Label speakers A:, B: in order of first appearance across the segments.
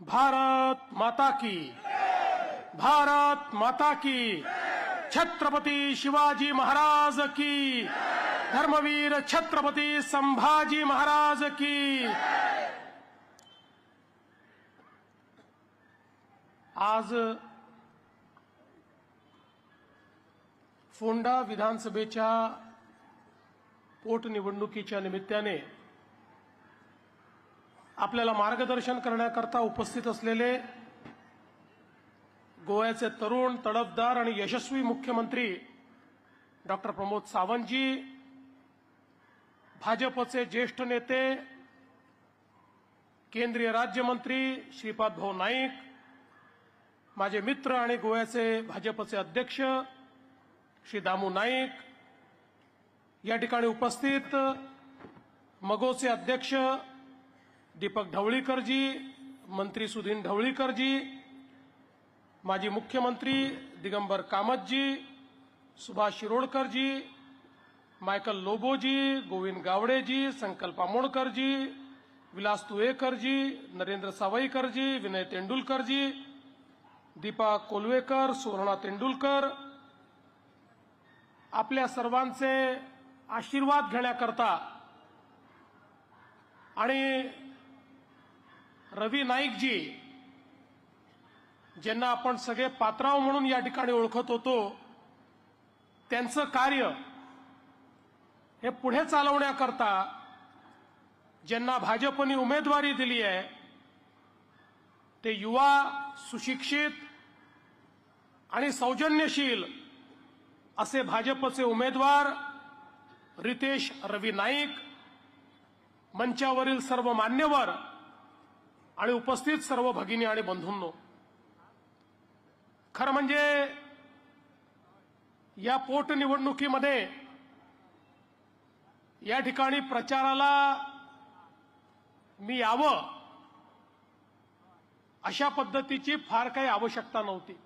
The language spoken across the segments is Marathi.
A: भारत माता की, भारत माता की, छत्रपती शिवाजी महाराज की, धर्मवीर छत्रपती संभाजी महाराज की। आज फोंडा विधानसभेच्या पोटनिवडणुकीच्या निमित्ताने आपल्याला मार्गदर्शन करण्याकरता उपस्थित असलेले गोव्याचे तरुण, तडफदार आणि यशस्वी मुख्यमंत्री डॉक्टर प्रमोद सावंतजी, भाजपचे ज्येष्ठ नेते केंद्रीय राज्यमंत्री श्रीपाद भाऊ नाईक, माझे मित्र आणि गोव्याचे भाजपचे अध्यक्ष श्री दामू नाईक, या ठिकाणी उपस्थित मगोचे अध्यक्ष दीपक ढवळीकरजी, मंत्री सुधीन ढवळीकरजी, माजी मुख्यमंत्री दिगंबर कामतजी, सुभाष शिरोडकरजी, मायकल लोबोजी, गोविंद गावडेजी, संकल्प आमोणकरजी, विलास तुळेकरजी, नरेंद्र सावईकरजी, विनय तेंडुलकरजी, दीपा कोल्वेकर, सुवर्णा तेंडुलकर, आपल्या सर्वांचे आशीर्वाद घेण्याकरता आणि रवी नाईकजी, ज्यांना आपण सगळे पात्राव म्हणून या ठिकाणी ओळखत होतो, त्यांचं कार्य हे पुढे चालवण्याकरता ज्यांना भाजपने उमेदवारी दिली आहे ते युवा, सुशिक्षित आणि सौजन्यशील असे भाजपचे उमेदवार रितेश रवी नाईक, मंचावरील सर्व मान्यवर आणि उपस्थित सर्व भगिनी आणि बंधूंनो, खरं म्हणजे या पोटनिवडणुकीमध्ये या ठिकाणी प्रचाराला मी यावं अशा पद्धतीची फार काही आवश्यकता नव्हती,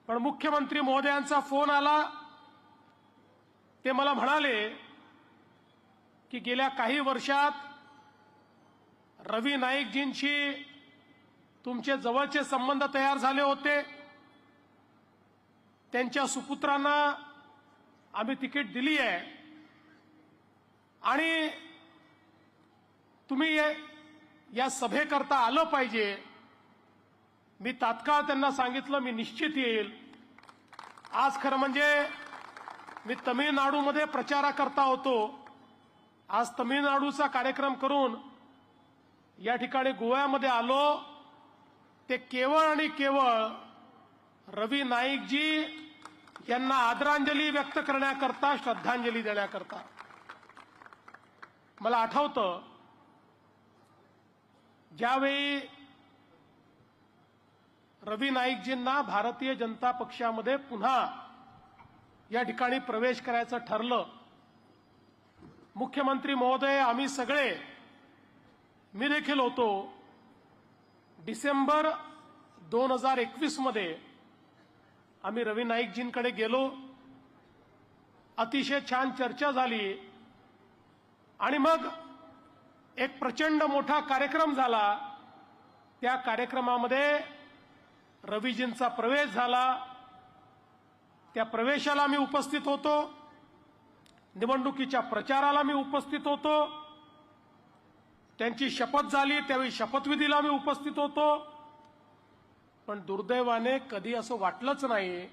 A: पण मुख्यमंत्री महोदयांचा फोन आला. ते मला म्हणाले की गेल्या काही वर्षात रवी नाईकजींशी तुमचे जवळचे संबंध तयार झाले होते, त्यांच्या सुपुत्रांना आम्ही तिकीट दिली आहे आणि तुम्ही या सभेकरता आलं पाहिजे. मी तात्काळ त्यांना सांगितलं मी निश्चित येईल. आज खरं म्हणजे मी तमिळनाडूमध्ये प्रचाराकरता होतो. आज तमिळनाडूचा कार्यक्रम करून या ठिकाणी गोव्यामध्ये आलो. ते केवळ आणि केवळ रवी नाईकजी यांना आदरांजली व्यक्त करण्याकरता, श्रद्धांजली देण्याकरता. मला आठवतं ज्यावेळी रवी नाईकजींना भारतीय जनता पक्षामध्ये पुन्हा या ठिकाणी प्रवेश करायचं ठरलं, मुख्यमंत्री महोदय, आम्ही सगळे, मी देखील होतो, डिसेंबर 2021 मध्ये आम्ही रवी नाईकजींकडे गेलो. अतिशय छान चर्चा झाली आणि मग एक प्रचंड मोठा कार्यक्रम झाला. त्या कार्यक्रमामध्ये रवीजींचा प्रवेश झाला. त्या प्रवेशाला मी उपस्थित होतो, निवडणुकीच्या प्रचाराला मी उपस्थित होतो, त्यांची शपथ झाली त्यावेळी शपथविधीला मी उपस्थित होतो. पण दुर्दैवाने कधी असं वाटलंच नाही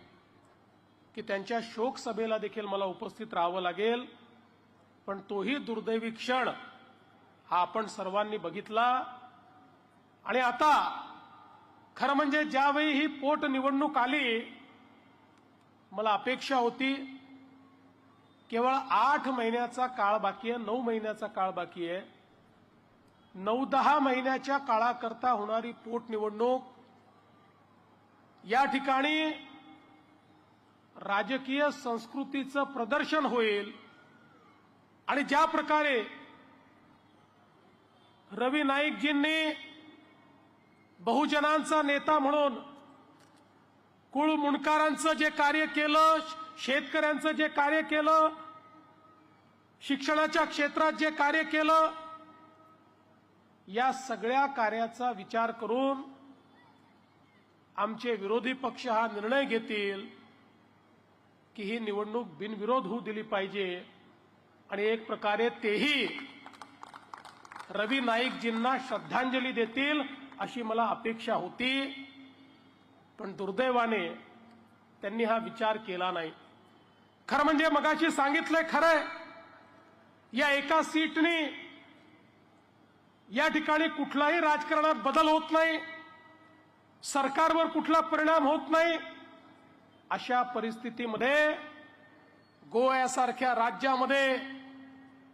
A: की त्यांच्या शोक सभेला देखील मला उपस्थित राहावं लागेल. पण तोही दुर्दैवी क्षण हा आपण सर्वांनी बघितला. आणि आता खरं म्हणजे ज्यावेळी ही पोटनिवडणूक आली, मला अपेक्षा होती केवळ 8 महिन्याचा काळ बाकी आहे, 9 महिन्याचा काळ बाकी आहे. 9-10 महिन्याच्या काळाकरता होणारी पोटनिवडणूक या ठिकाणी राजकीय संस्कृतीचं प्रदर्शन होईल. आणि ज्या प्रकारे रवी नाईकजींनी बहुजनांचा नेता म्हणून कुळ मुंडकरांचं जे कार्य केलं, शेतकऱ्यांचं जे कार्य केलं, शिक्षणाच्या क्षेत्रात जे कार्य केलं, या सगळ्या कार्याचा विचार करून आमचे विरोधी पक्ष हा निर्णय घेतील की ही निवडणूक बिनविरोध होऊ दिली पाहिजे आणि एक प्रकारे तेही रवी नाईकजींना श्रद्धांजली देतील अशी मला अपेक्षा होती. पण दुर्दैवाने त्यांनी हा विचार केला नाही. खरं म्हणजे मगाशी सांगितलंय, खरंय, या एका सीटनी या ठिकाणी कुठलाही राजकारणात बदल होत नाही, सरकारवर कुठला परिणाम होत नाही. अशा परिस्थितीमध्ये गोव्यासारख्या राज्यामध्ये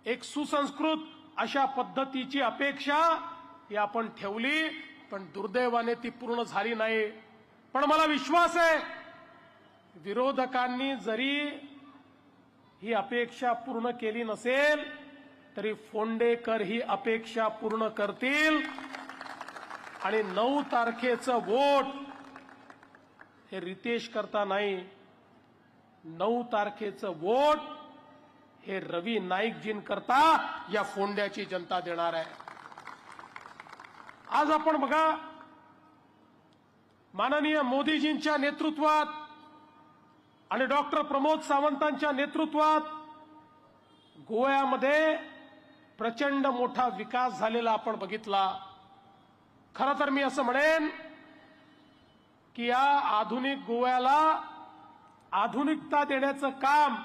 A: एक सुसंस्कृत अशा पद्धतीची अपेक्षा ही आपण ठेवली, पण दुर्दैवाने ती पूर्ण झाली नाही. पण मला विश्वास आहे विरोधकांनी जरी ही अपेक्षा पूर्ण केली नसेल तरी फोंडेकर ही अपेक्षा पूर्ण करतील आणि 9 तारखेचं वोट हे रितेश करता नाही, 9 तारखेचं वोट हे रवी नाईकजीं करता या फोंड्याची जनता देणार आहे. आज आपण बघा, माननीय मोदीजींच्या नेतृत्वात आणि डॉक्टर प्रमोद सावंतांच्या नेतृत्वात गोव्यामध्ये प्रचंड मोठा विकास झालेला आपण बघितला. खरं तर मी असं म्हणेन की या आधुनिक गोव्याला आधुनिकता देण्याचं काम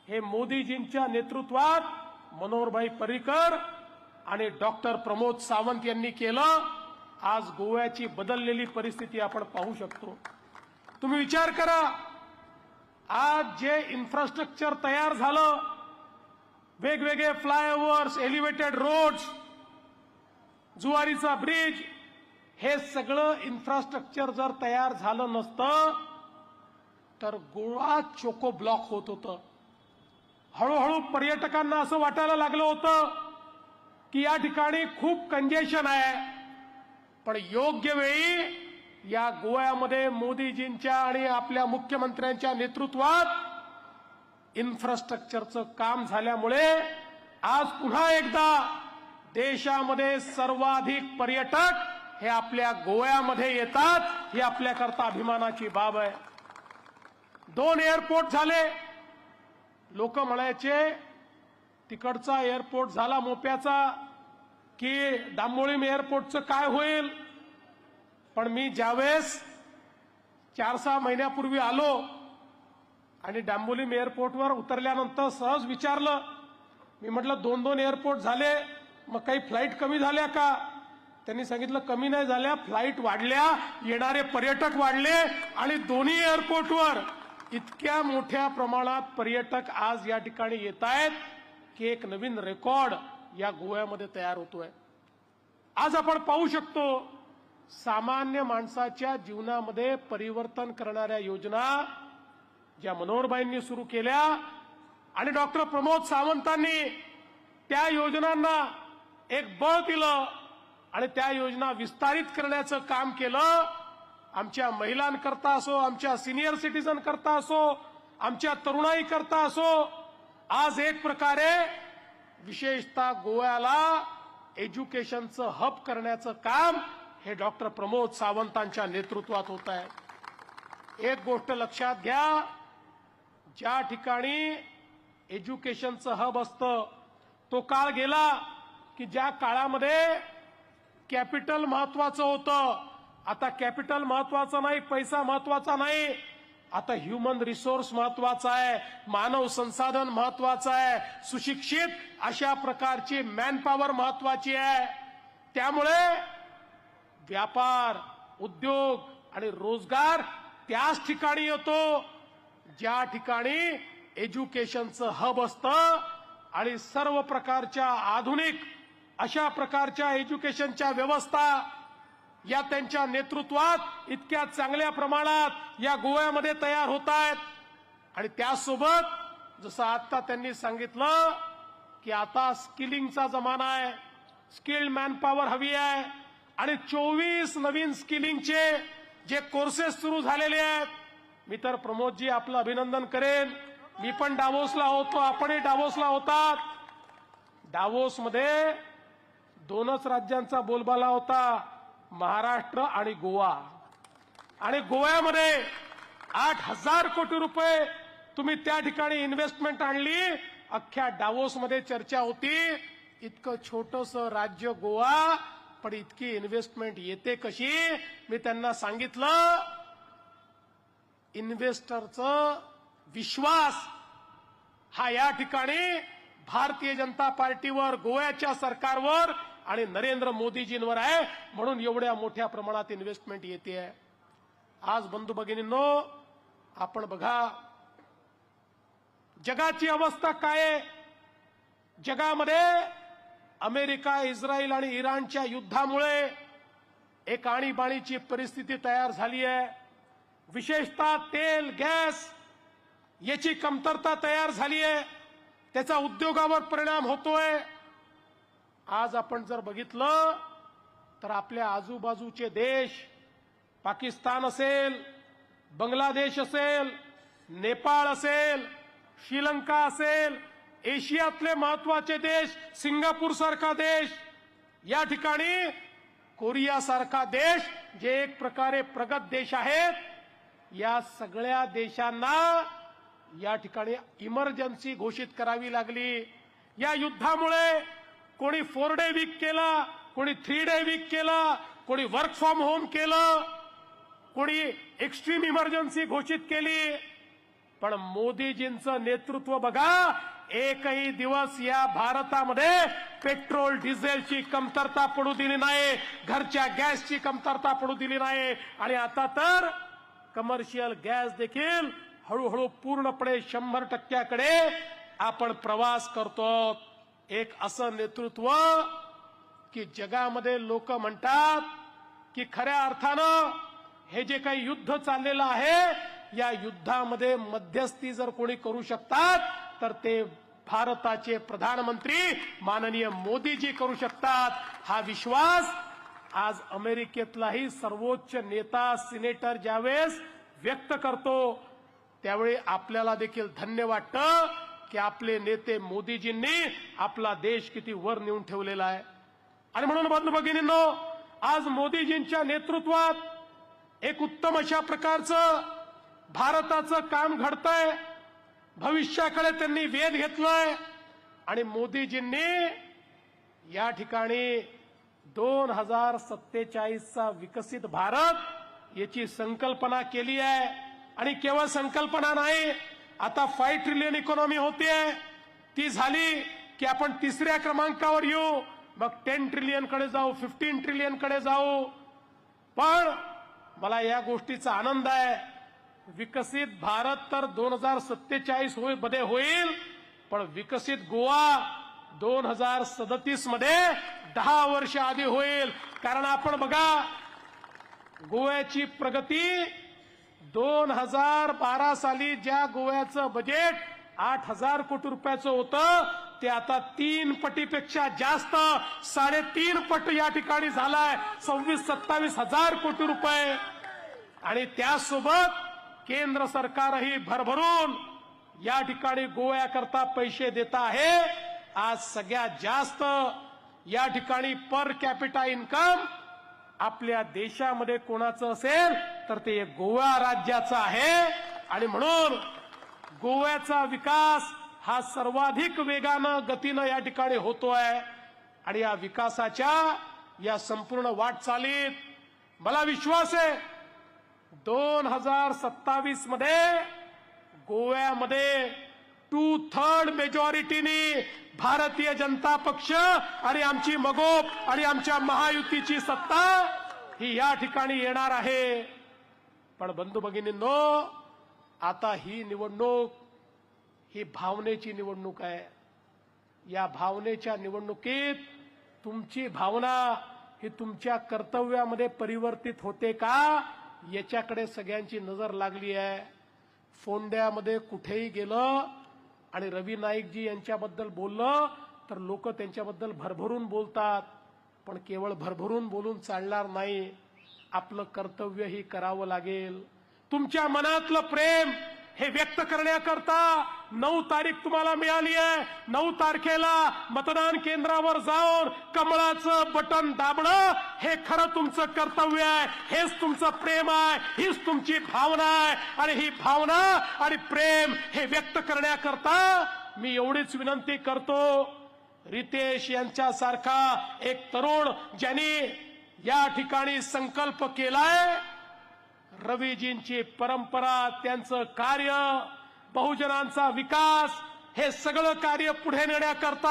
A: हे मोदीजींच्या नेतृत्वात मनोहरभाई पर्रिकर आणि डॉक्टर प्रमोद सावंत यांनी केलं. आज गोव्याची बदललेली परिस्थिती आपण पाहू शकतो. तुम्ही विचार करा, आज जे इन्फ्रास्ट्रक्चर तयार झालं, वेगवेगळे फ्लायओव्हर्स, एलिव्हेटेड रोड्स, जुवारीचा ब्रिज, हे सगळं इन्फ्रास्ट्रक्चर जर तयार झालं नसतं तर गोवा चोको ब्लॉक होत होतं. हळूहळू पर्यटकांना असं वाटायला लागलं होतं की या ठिकाणी खूप कंजेशन आहे. पण योग्य वेळी या गोव्यामध्ये मोदीजींच्या आणि आपल्या मुख्यमंत्र्यांच्या नेतृत्वात इन्फ्रास्ट्रक्चरचं काम झाल्यामुळे आज पुन्हा एकदा देशामध्ये सर्वाधिक पर्यटक हे आपल्या गोव्यामध्ये येतात. ही आपल्याकरता अभिमानाची बाब आहे. 2 एअरपोर्ट झाले. लोक म्हणायचे तिकडचा एअरपोर्ट झाला मोप्याचा की डांबोळी एअरपोर्टचं काय होईल. पण मी ज्यावेळेस 4-6 महिन्यापूर्वी आलो आणि डांबोली एअरपोर्टवर उतरल्यानंतर सहज विचारलं, मी म्हटलं 2-2 एअरपोर्ट झाले, मग काही फ्लाईट कमी झाल्या का? त्यांनी सांगितलं कमी नाही झाल्या, फ्लाईट वाढल्या, येणारे पर्यटक वाढले आणि दोन्ही एअरपोर्टवर इतक्या मोठ्या प्रमाणात पर्यटक आज या ठिकाणी येत आहेत की एक नवीन रेकॉर्ड या गोव्यामध्ये तयार होतोय. आज आपण पाहू शकतो सामान्य माणसाच्या जीवनामध्ये परिवर्तन करणाऱ्या योजना ज्या मनोहरभाईंनी सुरू केल्या आणि डॉक्टर प्रमोद सावंतांनी त्या योजनांना एक बळ दिलं आणि त्या योजना विस्तारित करण्याचं काम केलं. आमच्या महिलांकरता असो, आमच्या सिनियर सिटीजन करता असो, आमच्या तरुणाई करता असो, आज एक प्रकारे विशेषतः गोव्याला एज्युकेशनचं हब करण्याचं काम हे डॉक्टर प्रमोद सावंतांच्या नेतृत्वात होत आहे. एक गोष्ट लक्षात घ्या, ज्या ठिकाणी एज्युकेशनचं हब असतं तो काळ गेला की ज्या काळामध्ये कॅपिटल महत्वाचं होतं. आता कॅपिटल महत्वाचं नाही, पैसा महत्वाचा नाही, आता ह्युमन रिसोर्स महत्वाचा आहे, मानव संसाधन महत्वाचं आहे, सुशिक्षित अशा प्रकारची मॅनपॉवर महत्वाची आहे. त्यामुळे व्यापार, उद्योग आणि रोजगार त्याच ठिकाणी येतो ज्या ठिकाणी एज्युकेशनचं हब असतं आणि सर्व प्रकारच्या आधुनिक अशा प्रकारच्या एज्युकेशनच्या व्यवस्था या त्यांच्या नेतृत्वात इतक्या चांगल्या प्रमाणात या गोव्यामध्ये तयार होत आहेत. आणि त्यासोबत जसं आता त्यांनी सांगितलं की आता स्किलिंगचा जमाना आहे, स्किल्ड मॅनपॉवर हवी आहे आणि 24 नवीन स्किलिंगचे जे कोर्सेस सुरू झालेले आहेत. मी तर प्रमोदजी आपलं अभिनंदन करेन. मी पण डावोसला होतो, आपणही डावोसला होतात. डावोसमध्ये दोनच राज्यांचा बोलबाला होता, महाराष्ट्र आणि गोवा. आणि गोव्यामध्ये 8,000 कोटी रुपये तुम्ही त्या ठिकाणी इन्व्हेस्टमेंट आणली. अख्ख्या डावोसमध्ये चर्चा होती, इतकं छोटंसं राज्य गोवा, पण इतकी इन्व्हेस्टमेंट येते कशी. मी त्यांना सांगितलं, इन्व्हेस्टरचं विश्वास हा या ठिकाणी भारतीय जनता पार्टीवर, गोव्याच्या सरकारवर आणि नरेंद्र मोदीजींवर आहे, म्हणून एवढ्या मोठ्या प्रमाणात इन्व्हेस्टमेंट येते. आज बंधू भगिनींनो, आपण बघा जगाची अवस्था काय आहे. जगामध्ये अमेरिका, इस्रायल आणि इराणच्या युद्धामुळे एक आणीबाणीची परिस्थिती तयार झाली आहे. विशेषतः तेल, गॅस याची कमतरता तयार झाली आहे. त्याचा उद्योगावर परिणाम होतोय. आज आपण जर बघितलं तर आपल्या आजूबाजूचे देश, पाकिस्तान असेल, बांगलादेश असेल, नेपाळ असेल, श्रीलंका असेल, एशियातले महत्वाचे देश, सिंगापूर सारखा देश, या ठिकाणी कोरिया सारखा देश, जे एक प्रकारे प्रगत देश आहेत, या सगळ्या देशांना या ठिकाणी इमर्जन्सी घोषित करावी लागली. या युद्धामुळे कोणी 4 डे वीक केला, कोणी 3 डे वीक केला, कोणी वर्क फ्रॉम होम केलं, कोणी एक्स्ट्रीम इमर्जन्सी घोषित केली. पण मोदीजींचं नेतृत्व बघा, एकही दिवस या भारतामध्ये पेट्रोल डिझेलची कमतरता पडू दिली नाही, घरच्या गॅसची कमतरता पडू दिली नाही. आणि आता तर कमर्शियल गॅस देखील हळूहळू पूर्णपणे 100% आपण प्रवास करतो. एक असं नेतृत्व की जगामध्ये लोक म्हणतात की खऱ्या अर्थानं हे जे काही युद्ध चाललेलं आहे, या युद्धामध्ये मध्यस्थी जर कोणी करू शकतात तर ते भारताचे प्रधानमंत्री माननीय मोदीजी करू शकतात. हा विश्वास आज अमेरिकेतलाही सर्वोच्च नेता, सिनेटर ज्यावेळेस व्यक्त करतो, त्यावेळी आपल्याला देखील धन्य वाटतं की आपले नेते मोदीजींनी आपला देश किती वर नेऊन ठेवलेला आहे. आणि म्हणून बंधू भगिनींनो, आज मोदीजींच्या नेतृत्वात एक उत्तम अशा प्रकारचं भारताचं काम घडतंय. भविष्याकडे त्यांनी वेध घेतलाय आणि मोदीजींनी या ठिकाणी 2047चा विकसित भारत याची संकल्पना केली आहे. आणि केवळ संकल्पना नाही, आता 5 ट्रिलियन इकॉनॉमी होतीये, ती झाली की आपण 3ऱ्या क्रमांकावर येऊ, मग 10 ट्रिलियन कडे जाऊ, 15 ट्रिलियन कडे जाऊ. पण मला या गोष्टीचा आनंद आहे, विकसित भारत तर 2047 मध्ये होईल, पण विकसित गोवा 2037 मध्ये 10 वर्ष आधी होईल. कारण आपण बघा, गोव्याची प्रगती 2012 साली ज्या गोव्याचं बजेट 8,000 कोटी रुपयाचं होतं, ते आता 3 पटीपेक्षा जास्त 3.5 पट या ठिकाणी झालाय, 26-27 हजार कोटी रुपये. आणि त्यासोबत केंद्र सरकारही भरभरून या ठिकाणी गोव्याकरता पैसे देत आहे. आज सगळ्यात जास्त या ठिकाणी पर कॅपिटा इन्कम आपल्या देशामध्ये कोणाचं असेल तर ते गोवा राज्याचं आहे. आणि म्हणून गोव्याचा विकास हा सर्वाधिक वेगानं, गतीनं या ठिकाणी होतोय. आणि या विकासाच्या या संपूर्ण वाटचालीत मला विश्वास आहे 2027 मध्ये गोव्यामध्ये 2/3 मेजॉरिटीनी भारतीय जनता पक्ष आणि आमची मगोप आणि आमच्या महायुतीची सत्ता ही या ठिकाणी येणार आहे. पण बंधू भगिनींनो, आता ही निवडणूक ही भावनेची निवडणूक आहे. या भावनेच्या निवडणुकीत तुमची भावना ही तुमच्या कर्तव्यामध्ये परिवर्तित होते का, याच्याकडे सगळ्यांची नजर लागली आहे. फोंड्यामध्ये कुठेही गेलं आणि रवी नाईकजी यांच्याबद्दल बोललं तर लोक त्यांच्याबद्दल भरभरून बोलतात. पण केवळ भरभरून बोलून चालणार नाही, आपलं कर्तव्यही करावं लागेल. तुमच्या मनातलं प्रेम, हे व्यक्त करण्याकरता 9 तारीख तुम्हाला मिळाली आहे. 9 तारखेला मतदान केंद्रावर जाऊन कमळाचं बटन दाबणं हे खरं तुमचं कर्तव्य आहे. हेच तुमचं प्रेम आहे, हीच तुमची भावना आहे. आणि ही भावना आणि प्रेम हे व्यक्त करण्याकरता मी एवढीच विनंती करतो, रितेश यांच्यासारखा एक तरुण ज्यांनी या ठिकाणी संकल्प केलाय, रविजींची परंपरा, त्यांचं कार्य, बहुजनांचा विकास, हे सगळं कार्य पुढे नेण्याकरता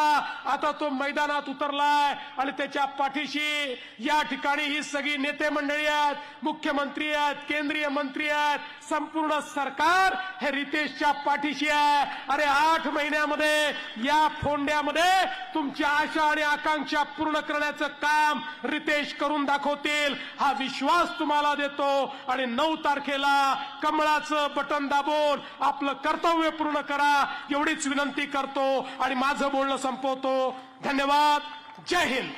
A: आता तो मैदानात उतरलाय. आणि त्याच्या पाठीशी या ठिकाणी ही सगळी नेते मंडळी आहेत, मुख्यमंत्री आहेत, केंद्रीय मंत्री आहेत, संपूर्ण सरकार हे रितेशच्या पाठीशी आहे. अरे 8 महिन्यामध्ये या फोंड्यामध्ये तुमच्या आशा आणि आकांक्षा पूर्ण करण्याचं काम रितेश करून दाखवतील, हा विश्वास तुम्हाला देतो. आणि 9 तारखेला कमळाचं बटन दाबून आपलं कर्तव्य पूर्ण करा एवढीच विनंती करतो आणि माझं बोलणं संपवतो. धन्यवाद. जय हिंद.